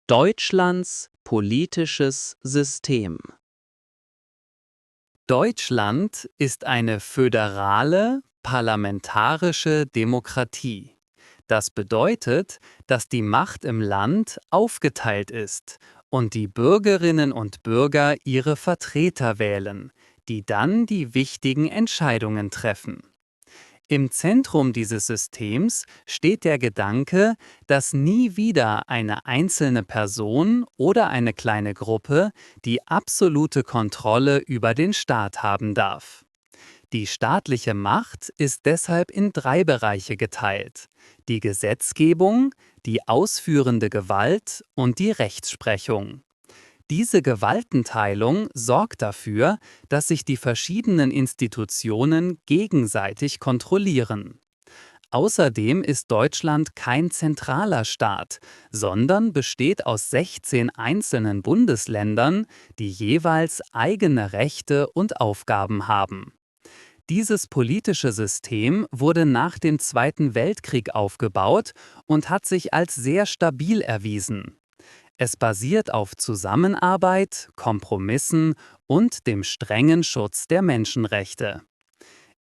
Deutschlands politisches System. Deutschland ist eine föderale, parlamentarische Demokratie. Das bedeutet, dass die Macht im Land aufgeteilt ist und die Bürgerinnen und Bürger ihre Vertreter wählen, die dann die wichtigen Entscheidungen treffen. Im Zentrum dieses Systems steht der Gedanke, dass nie wieder eine einzelne Person oder eine kleine Gruppe die absolute Kontrolle über den Staat haben darf. Die staatliche Macht ist deshalb in 3 Bereiche geteilt: die Gesetzgebung, die ausführende Gewalt und die Rechtsprechung. Diese Gewaltenteilung sorgt dafür, dass sich die verschiedenen Institutionen gegenseitig kontrollieren. Außerdem ist Deutschland kein zentraler Staat, sondern besteht aus 16 einzelnen Bundesländern, die jeweils eigene Rechte und Aufgaben haben. Dieses politische System wurde nach dem Zweiten Weltkrieg aufgebaut und hat sich als sehr stabil erwiesen. Es basiert auf Zusammenarbeit, Kompromissen und dem strengen Schutz der Menschenrechte.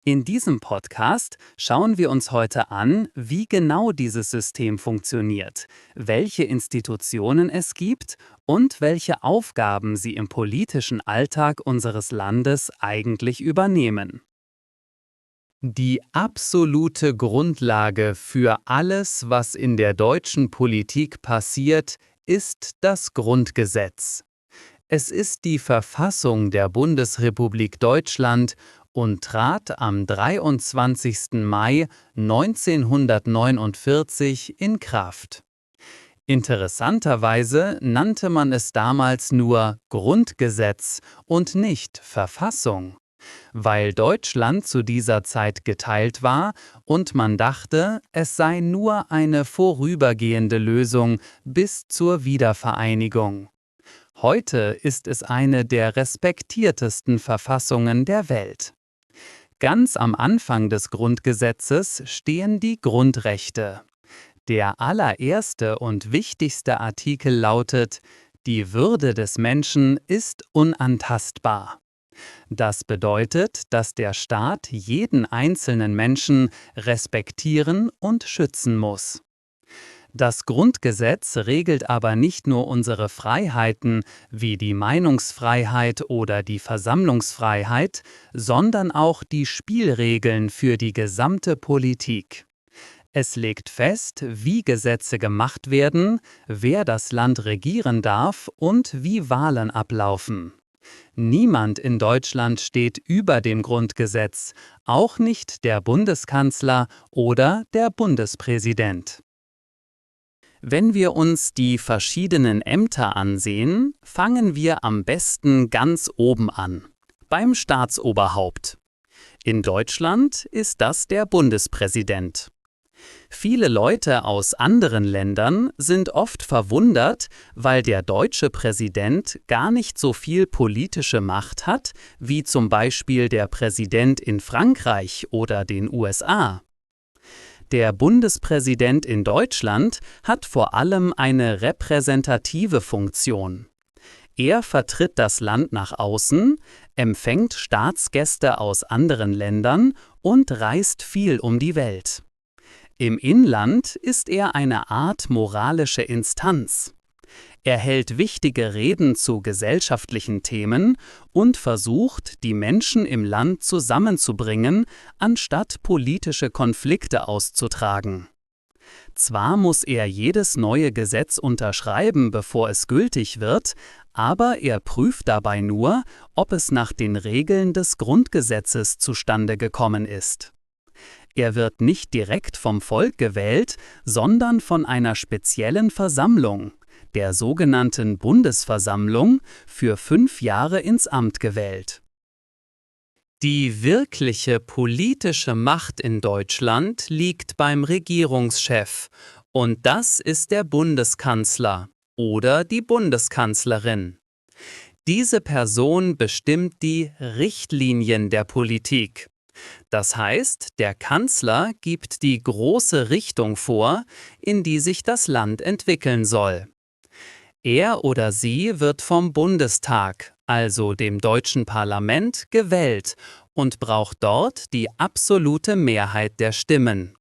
In diesem Podcast schauen wir uns heute an, wie genau dieses System funktioniert, welche Institutionen es gibt und welche Aufgaben sie im politischen Alltag unseres Landes eigentlich übernehmen. Die absolute Grundlage für alles, was in der deutschen Politik passiert, ist das Grundgesetz. Es ist die Verfassung der Bundesrepublik Deutschland und trat am 23. Mai 1949 in Kraft. Interessanterweise nannte man es damals nur Grundgesetz und nicht Verfassung, weil Deutschland zu dieser Zeit geteilt war und man dachte, es sei nur eine vorübergehende Lösung bis zur Wiedervereinigung. Heute ist es eine der respektiertesten Verfassungen der Welt. Ganz am Anfang des Grundgesetzes stehen die Grundrechte. Der allererste und wichtigste Artikel lautet: Die Würde des Menschen ist unantastbar. Das bedeutet, dass der Staat jeden einzelnen Menschen respektieren und schützen muss. Das Grundgesetz regelt aber nicht nur unsere Freiheiten wie die Meinungsfreiheit oder die Versammlungsfreiheit, sondern auch die Spielregeln für die gesamte Politik. Es legt fest, wie Gesetze gemacht werden, wer das Land regieren darf und wie Wahlen ablaufen. Niemand in Deutschland steht über dem Grundgesetz, auch nicht der Bundeskanzler oder der Bundespräsident. Wenn wir uns die verschiedenen Ämter ansehen, fangen wir am besten ganz oben an, beim Staatsoberhaupt. In Deutschland ist das der Bundespräsident. Viele Leute aus anderen Ländern sind oft verwundert, weil der deutsche Präsident gar nicht so viel politische Macht hat, wie zum Beispiel der Präsident in Frankreich oder den USA. Der Bundespräsident in Deutschland hat vor allem eine repräsentative Funktion. Er vertritt das Land nach außen, empfängt Staatsgäste aus anderen Ländern und reist viel um die Welt. Im Inland ist er eine Art moralische Instanz. Er hält wichtige Reden zu gesellschaftlichen Themen und versucht, die Menschen im Land zusammenzubringen, anstatt politische Konflikte auszutragen. Zwar muss er jedes neue Gesetz unterschreiben, bevor es gültig wird, aber er prüft dabei nur, ob es nach den Regeln des Grundgesetzes zustande gekommen ist. Er wird nicht direkt vom Volk gewählt, sondern von einer speziellen Versammlung, der sogenannten Bundesversammlung, für 5 Jahre ins Amt gewählt. Die wirkliche politische Macht in Deutschland liegt beim Regierungschef, und das ist der Bundeskanzler oder die Bundeskanzlerin. Diese Person bestimmt die Richtlinien der Politik. Das heißt, der Kanzler gibt die große Richtung vor, in die sich das Land entwickeln soll. Er oder sie wird vom Bundestag, also dem deutschen Parlament, gewählt und braucht dort die absolute Mehrheit der Stimmen.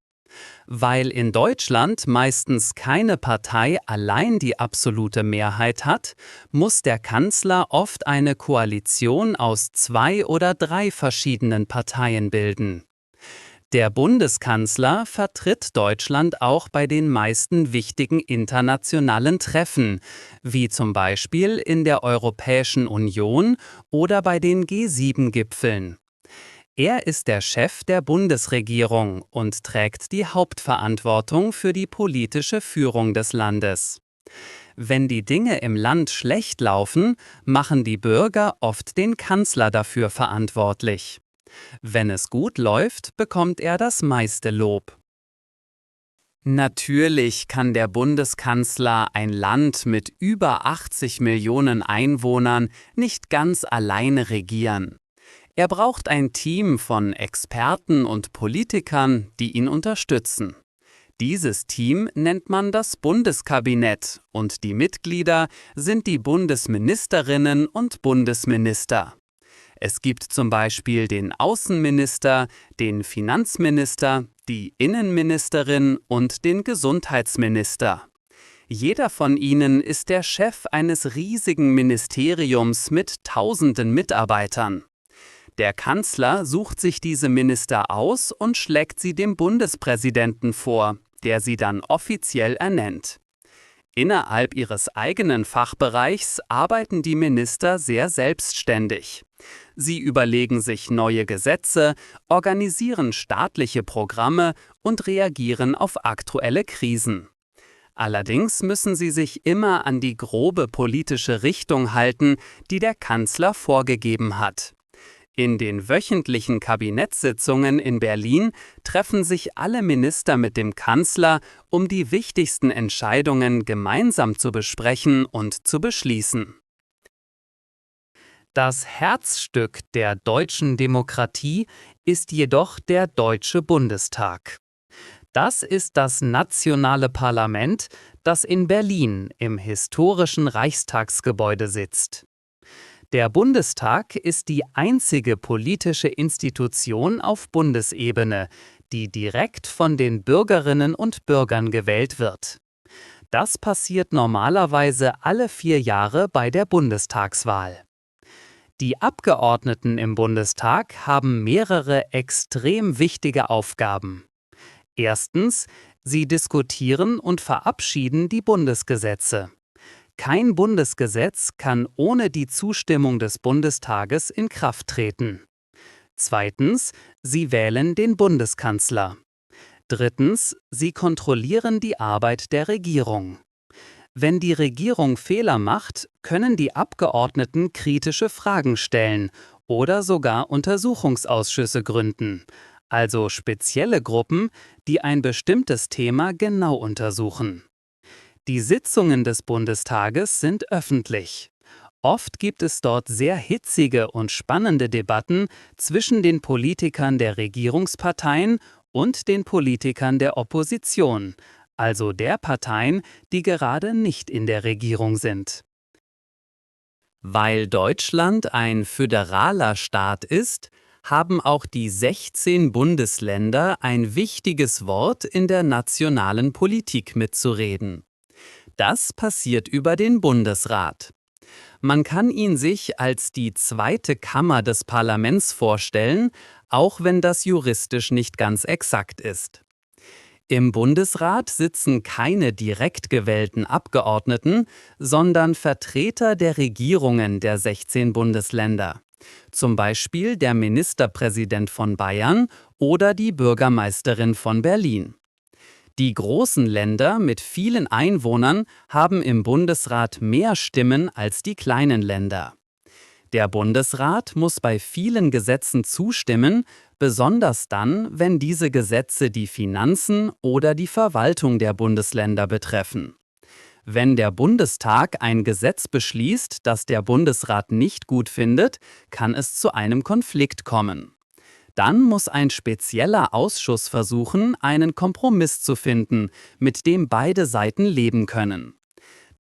Weil in Deutschland meistens keine Partei allein die absolute Mehrheit hat, muss der Kanzler oft eine Koalition aus 2 oder 3 verschiedenen Parteien bilden. Der Bundeskanzler vertritt Deutschland auch bei den meisten wichtigen internationalen Treffen, wie zum Beispiel in der Europäischen Union oder bei den G7-Gipfeln. Er ist der Chef der Bundesregierung und trägt die Hauptverantwortung für die politische Führung des Landes. Wenn die Dinge im Land schlecht laufen, machen die Bürger oft den Kanzler dafür verantwortlich. Wenn es gut läuft, bekommt er das meiste Lob. Natürlich kann der Bundeskanzler ein Land mit über 80 Millionen Einwohnern nicht ganz alleine regieren. Er braucht ein Team von Experten und Politikern, die ihn unterstützen. Dieses Team nennt man das Bundeskabinett und die Mitglieder sind die Bundesministerinnen und Bundesminister. Es gibt zum Beispiel den Außenminister, den Finanzminister, die Innenministerin und den Gesundheitsminister. Jeder von ihnen ist der Chef eines riesigen Ministeriums mit tausenden Mitarbeitern. Der Kanzler sucht sich diese Minister aus und schlägt sie dem Bundespräsidenten vor, der sie dann offiziell ernennt. Innerhalb ihres eigenen Fachbereichs arbeiten die Minister sehr selbstständig. Sie überlegen sich neue Gesetze, organisieren staatliche Programme und reagieren auf aktuelle Krisen. Allerdings müssen sie sich immer an die grobe politische Richtung halten, die der Kanzler vorgegeben hat. In den wöchentlichen Kabinettssitzungen in Berlin treffen sich alle Minister mit dem Kanzler, um die wichtigsten Entscheidungen gemeinsam zu besprechen und zu beschließen. Das Herzstück der deutschen Demokratie ist jedoch der Deutsche Bundestag. Das ist das nationale Parlament, das in Berlin im historischen Reichstagsgebäude sitzt. Der Bundestag ist die einzige politische Institution auf Bundesebene, die direkt von den Bürgerinnen und Bürgern gewählt wird. Das passiert normalerweise alle 4 Jahre bei der Bundestagswahl. Die Abgeordneten im Bundestag haben mehrere extrem wichtige Aufgaben. Erstens, sie diskutieren und verabschieden die Bundesgesetze. Kein Bundesgesetz kann ohne die Zustimmung des Bundestages in Kraft treten. Zweitens, sie wählen den Bundeskanzler. Drittens, sie kontrollieren die Arbeit der Regierung. Wenn die Regierung Fehler macht, können die Abgeordneten kritische Fragen stellen oder sogar Untersuchungsausschüsse gründen, also spezielle Gruppen, die ein bestimmtes Thema genau untersuchen. Die Sitzungen des Bundestages sind öffentlich. Oft gibt es dort sehr hitzige und spannende Debatten zwischen den Politikern der Regierungsparteien und den Politikern der Opposition, also der Parteien, die gerade nicht in der Regierung sind. Weil Deutschland ein föderaler Staat ist, haben auch die 16 Bundesländer ein wichtiges Wort in der nationalen Politik mitzureden. Das passiert über den Bundesrat. Man kann ihn sich als die zweite Kammer des Parlaments vorstellen, auch wenn das juristisch nicht ganz exakt ist. Im Bundesrat sitzen keine direkt gewählten Abgeordneten, sondern Vertreter der Regierungen der 16 Bundesländer. Zum Beispiel der Ministerpräsident von Bayern oder die Bürgermeisterin von Berlin. Die großen Länder mit vielen Einwohnern haben im Bundesrat mehr Stimmen als die kleinen Länder. Der Bundesrat muss bei vielen Gesetzen zustimmen, besonders dann, wenn diese Gesetze die Finanzen oder die Verwaltung der Bundesländer betreffen. Wenn der Bundestag ein Gesetz beschließt, das der Bundesrat nicht gut findet, kann es zu einem Konflikt kommen. Dann muss ein spezieller Ausschuss versuchen, einen Kompromiss zu finden, mit dem beide Seiten leben können.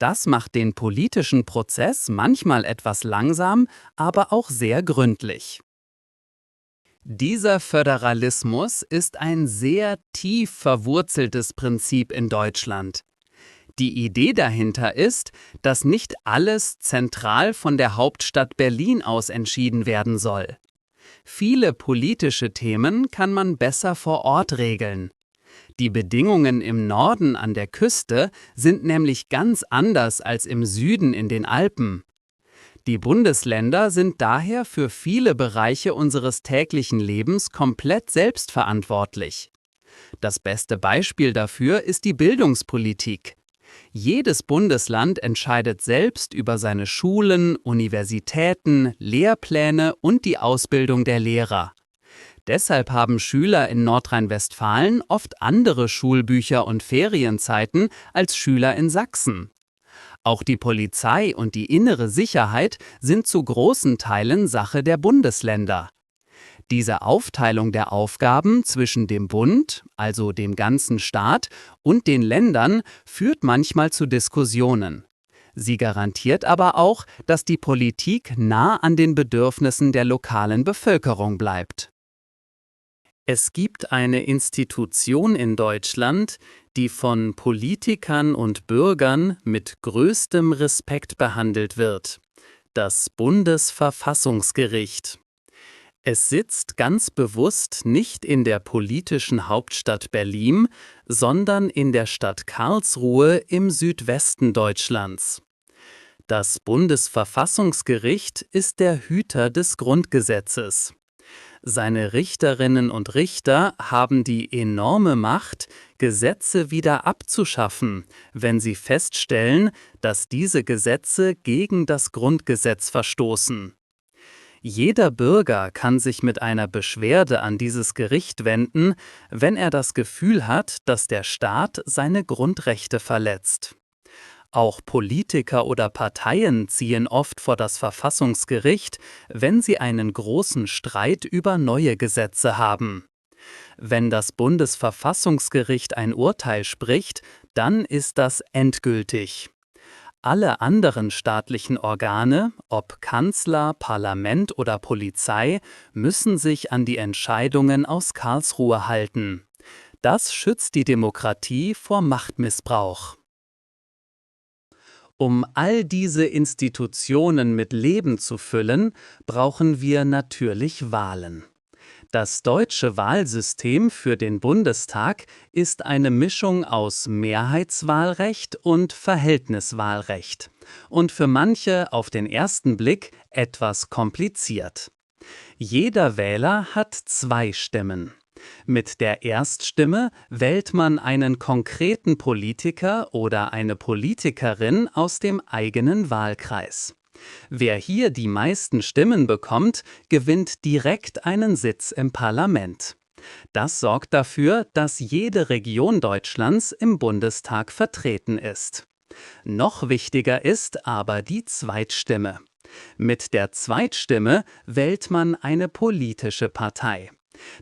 Das macht den politischen Prozess manchmal etwas langsam, aber auch sehr gründlich. Dieser Föderalismus ist ein sehr tief verwurzeltes Prinzip in Deutschland. Die Idee dahinter ist, dass nicht alles zentral von der Hauptstadt Berlin aus entschieden werden soll. Viele politische Themen kann man besser vor Ort regeln. Die Bedingungen im Norden an der Küste sind nämlich ganz anders als im Süden in den Alpen. Die Bundesländer sind daher für viele Bereiche unseres täglichen Lebens komplett selbstverantwortlich. Das beste Beispiel dafür ist die Bildungspolitik. Jedes Bundesland entscheidet selbst über seine Schulen, Universitäten, Lehrpläne und die Ausbildung der Lehrer. Deshalb haben Schüler in Nordrhein-Westfalen oft andere Schulbücher und Ferienzeiten als Schüler in Sachsen. Auch die Polizei und die innere Sicherheit sind zu großen Teilen Sache der Bundesländer. Diese Aufteilung der Aufgaben zwischen dem Bund, also dem ganzen Staat, und den Ländern führt manchmal zu Diskussionen. Sie garantiert aber auch, dass die Politik nah an den Bedürfnissen der lokalen Bevölkerung bleibt. Es gibt eine Institution in Deutschland, die von Politikern und Bürgern mit größtem Respekt behandelt wird: das Bundesverfassungsgericht. Es sitzt ganz bewusst nicht in der politischen Hauptstadt Berlin, sondern in der Stadt Karlsruhe im Südwesten Deutschlands. Das Bundesverfassungsgericht ist der Hüter des Grundgesetzes. Seine Richterinnen und Richter haben die enorme Macht, Gesetze wieder abzuschaffen, wenn sie feststellen, dass diese Gesetze gegen das Grundgesetz verstoßen. Jeder Bürger kann sich mit einer Beschwerde an dieses Gericht wenden, wenn er das Gefühl hat, dass der Staat seine Grundrechte verletzt. Auch Politiker oder Parteien ziehen oft vor das Verfassungsgericht, wenn sie einen großen Streit über neue Gesetze haben. Wenn das Bundesverfassungsgericht ein Urteil spricht, dann ist das endgültig. Alle anderen staatlichen Organe, ob Kanzler, Parlament oder Polizei, müssen sich an die Entscheidungen aus Karlsruhe halten. Das schützt die Demokratie vor Machtmissbrauch. Um all diese Institutionen mit Leben zu füllen, brauchen wir natürlich Wahlen. Das deutsche Wahlsystem für den Bundestag ist eine Mischung aus Mehrheitswahlrecht und Verhältniswahlrecht und für manche auf den ersten Blick etwas kompliziert. Jeder Wähler hat 2 Stimmen. Mit der Erststimme wählt man einen konkreten Politiker oder eine Politikerin aus dem eigenen Wahlkreis. Wer hier die meisten Stimmen bekommt, gewinnt direkt einen Sitz im Parlament. Das sorgt dafür, dass jede Region Deutschlands im Bundestag vertreten ist. Noch wichtiger ist aber die Zweitstimme. Mit der Zweitstimme wählt man eine politische Partei.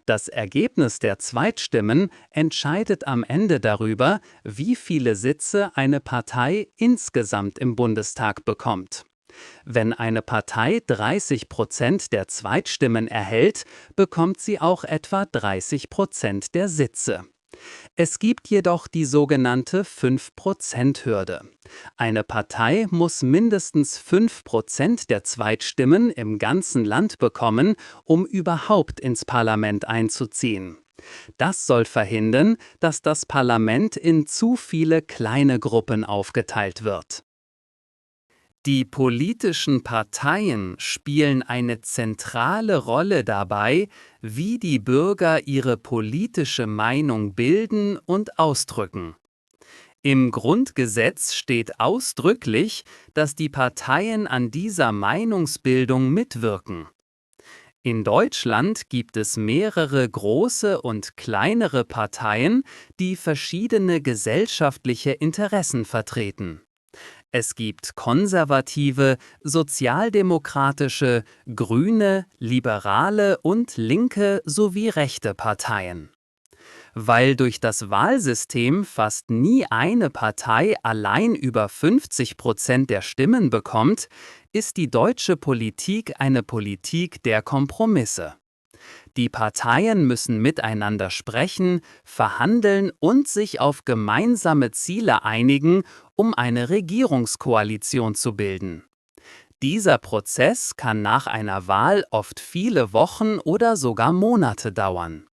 Das Ergebnis der Zweitstimmen entscheidet am Ende darüber, wie viele Sitze eine Partei insgesamt im Bundestag bekommt. Wenn eine Partei 30% der Zweitstimmen erhält, bekommt sie auch etwa 30% der Sitze. Es gibt jedoch die sogenannte 5%-Hürde. Eine Partei muss mindestens 5% der Zweitstimmen im ganzen Land bekommen, um überhaupt ins Parlament einzuziehen. Das soll verhindern, dass das Parlament in zu viele kleine Gruppen aufgeteilt wird. Die politischen Parteien spielen eine zentrale Rolle dabei, wie die Bürger ihre politische Meinung bilden und ausdrücken. Im Grundgesetz steht ausdrücklich, dass die Parteien an dieser Meinungsbildung mitwirken. In Deutschland gibt es mehrere große und kleinere Parteien, die verschiedene gesellschaftliche Interessen vertreten. Es gibt konservative, sozialdemokratische, grüne, liberale und linke sowie rechte Parteien. Weil durch das Wahlsystem fast nie eine Partei allein über 50% der Stimmen bekommt, ist die deutsche Politik eine Politik der Kompromisse. Die Parteien müssen miteinander sprechen, verhandeln und sich auf gemeinsame Ziele einigen, um eine Regierungskoalition zu bilden. Dieser Prozess kann nach einer Wahl oft viele Wochen oder sogar Monate dauern.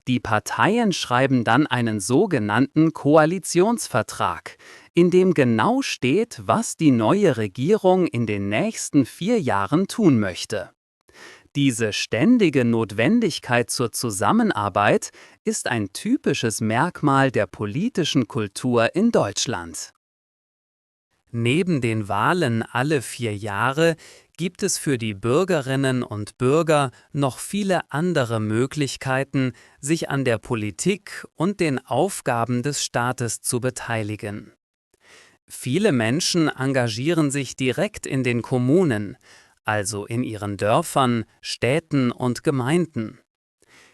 Die Parteien schreiben dann einen sogenannten Koalitionsvertrag, in dem genau steht, was die neue Regierung in den nächsten 4 Jahren tun möchte. Diese ständige Notwendigkeit zur Zusammenarbeit ist ein typisches Merkmal der politischen Kultur in Deutschland. Neben den Wahlen alle 4 Jahre gibt es für die Bürgerinnen und Bürger noch viele andere Möglichkeiten, sich an der Politik und den Aufgaben des Staates zu beteiligen. Viele Menschen engagieren sich direkt in den Kommunen, also in ihren Dörfern, Städten und Gemeinden.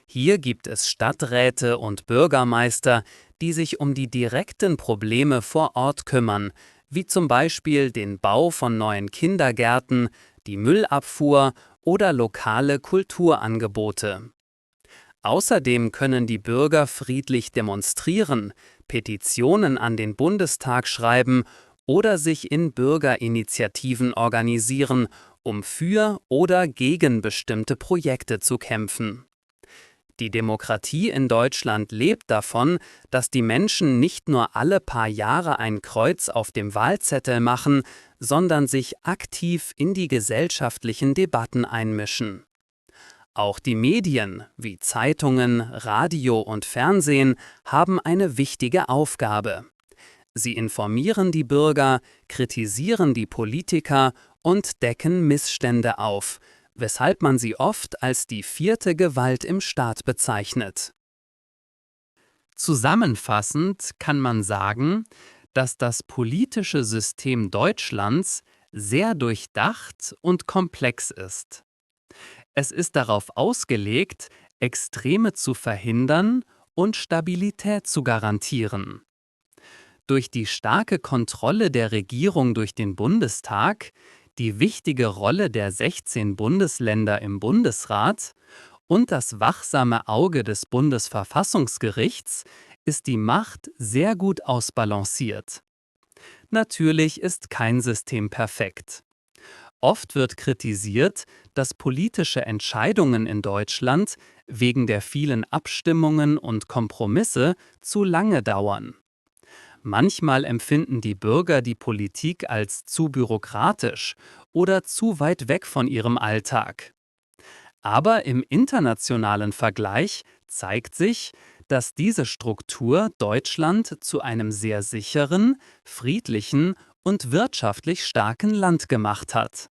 Hier gibt es Stadträte und Bürgermeister, die sich um die direkten Probleme vor Ort kümmern, wie zum Beispiel den Bau von neuen Kindergärten, die Müllabfuhr oder lokale Kulturangebote. Außerdem können die Bürger friedlich demonstrieren, Petitionen an den Bundestag schreiben oder sich in Bürgerinitiativen organisieren, um für oder gegen bestimmte Projekte zu kämpfen. Die Demokratie in Deutschland lebt davon, dass die Menschen nicht nur alle paar Jahre ein Kreuz auf dem Wahlzettel machen, sondern sich aktiv in die gesellschaftlichen Debatten einmischen. Auch die Medien wie Zeitungen, Radio und Fernsehen haben eine wichtige Aufgabe. Sie informieren die Bürger, kritisieren die Politiker und decken Missstände auf, weshalb man sie oft als die 4. Gewalt im Staat bezeichnet. Zusammenfassend kann man sagen, dass das politische System Deutschlands sehr durchdacht und komplex ist. Es ist darauf ausgelegt, Extreme zu verhindern und Stabilität zu garantieren. Durch die starke Kontrolle der Regierung durch den Bundestag, die wichtige Rolle der 16 Bundesländer im Bundesrat und das wachsame Auge des Bundesverfassungsgerichts ist die Macht sehr gut ausbalanciert. Natürlich ist kein System perfekt. Oft wird kritisiert, dass politische Entscheidungen in Deutschland wegen der vielen Abstimmungen und Kompromisse zu lange dauern. Manchmal empfinden die Bürger die Politik als zu bürokratisch oder zu weit weg von ihrem Alltag. Aber im internationalen Vergleich zeigt sich, dass diese Struktur Deutschland zu einem sehr sicheren, friedlichen und wirtschaftlich starken Land gemacht hat.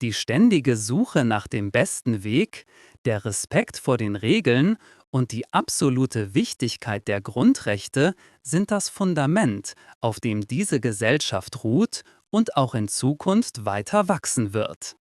Die ständige Suche nach dem besten Weg, der Respekt vor den Regeln und die absolute Wichtigkeit der Grundrechte sind das Fundament, auf dem diese Gesellschaft ruht und auch in Zukunft weiter wachsen wird.